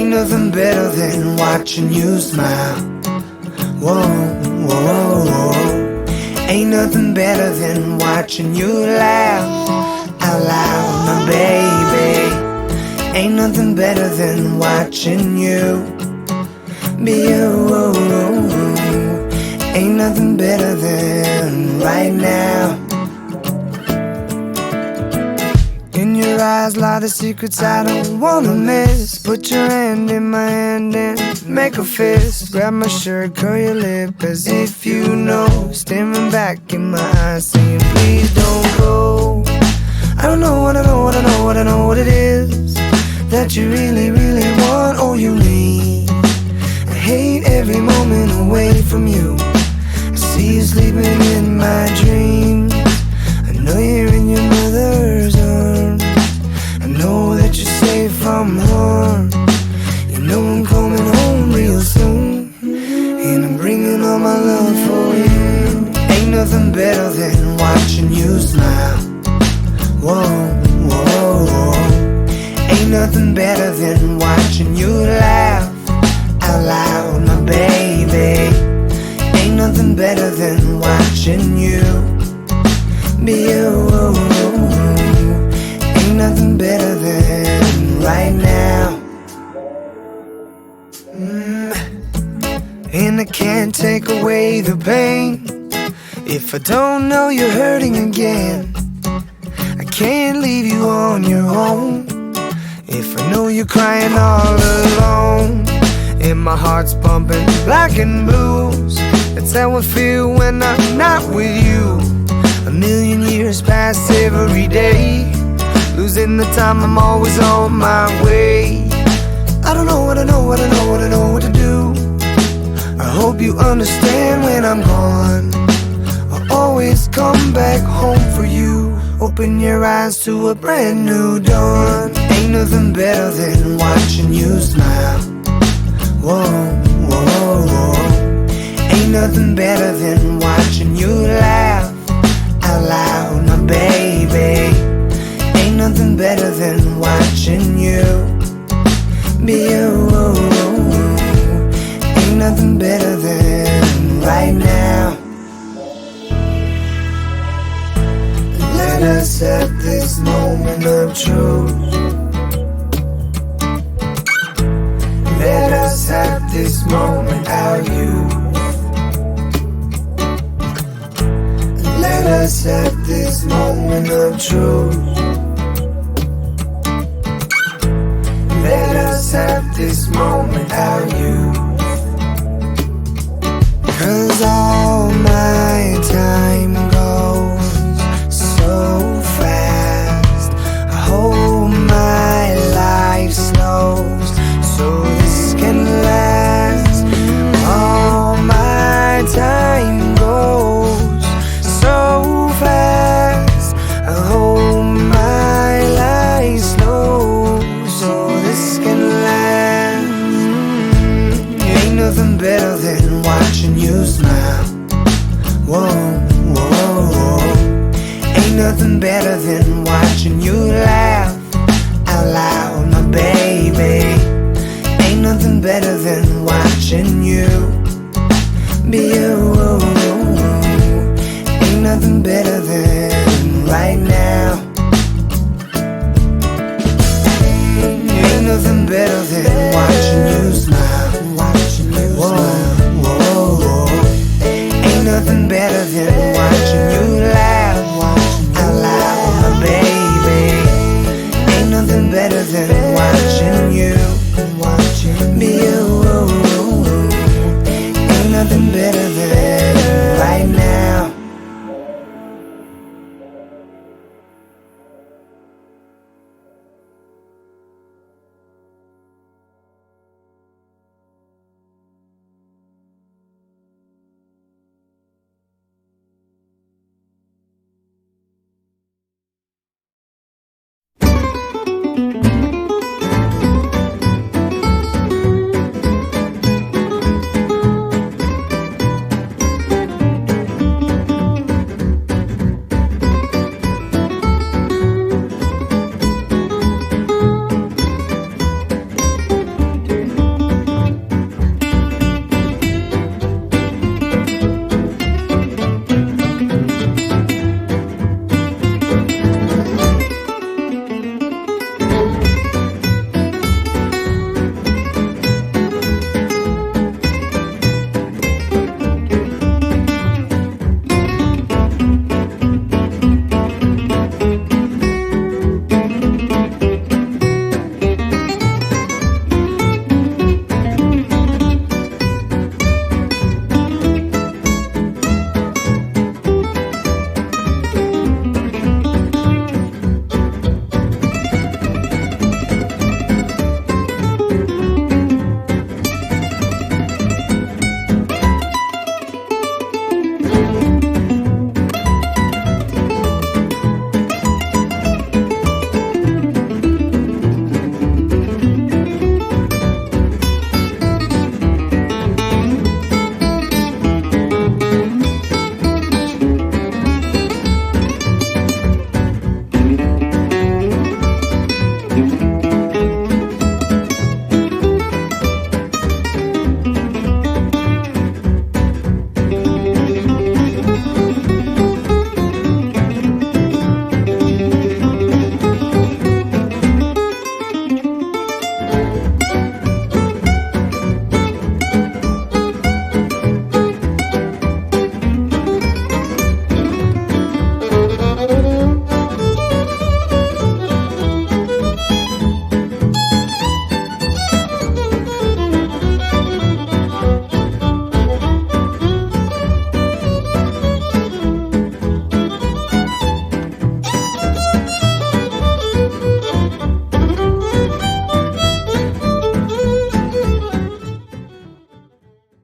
Ain't nothing better than watching you smile. Whoa, whoa, whoa. Ain't nothing better than watching you laugh out loud, my baby. Ain't nothing better than watching you be you. Ain't nothing better than right now. In your eyes lie the secrets I don't wanna miss. Put your hand in my hand and make a fist. Grab my shirt, curl your lip as if you know. Staring back in my eyes saying please don't go. I don't know what I know, what I know, what I know what it is that you really, really want or you need. I hate every moment away from you. I see you sleeping in my dreams. I know you're in your mother's arms. I know that you're safe from harm. You know I'm coming home real soon, and I'm bringing all my love for you. Ain't nothing better than watching you smile. Whoa, whoa, whoa. Ain't nothing better than watching you laugh out loud, my baby. Ain't nothing better than watching you be you. Ain't nothing better than right now. And I can't take away the pain if I don't know you're hurting again. I can't leave you on your own if I know you're crying all alone. And my heart's pumping black and blues. That's how I feel when I'm not with you. A million years pass every day, losing the time, I'm always on my way. I don't know what I know, what I know, what I know what to do. I hope you understand when I'm gone. I'll always come back home for you. Open your eyes to a brand new dawn. Ain't nothing better than watching you smile. Whoa, whoa, whoa. Ain't nothing better than watching you laugh out loud, my baby. Ain't nothing better than watching you be you. Ain't nothing better than right now. Let us have this moment of truth. Let us have this moment, our youth. Let us have this moment of truth. Let us have this moment, our youth. 'Cause all my time goes so fast. I hope my life slows so this can last. All my time goes so fast. I hope my life slows so this can last. Ain't nothing better than watching you smile. Whoa, whoa, whoa. Ain't nothing better than watching you laugh out loud, my baby. Ain't nothing better than watching you be you. Ain't nothing better than right now. Ain't nothing better than watching you smile. Whoa, whoa, whoa. Ain't nothing better than watching you laugh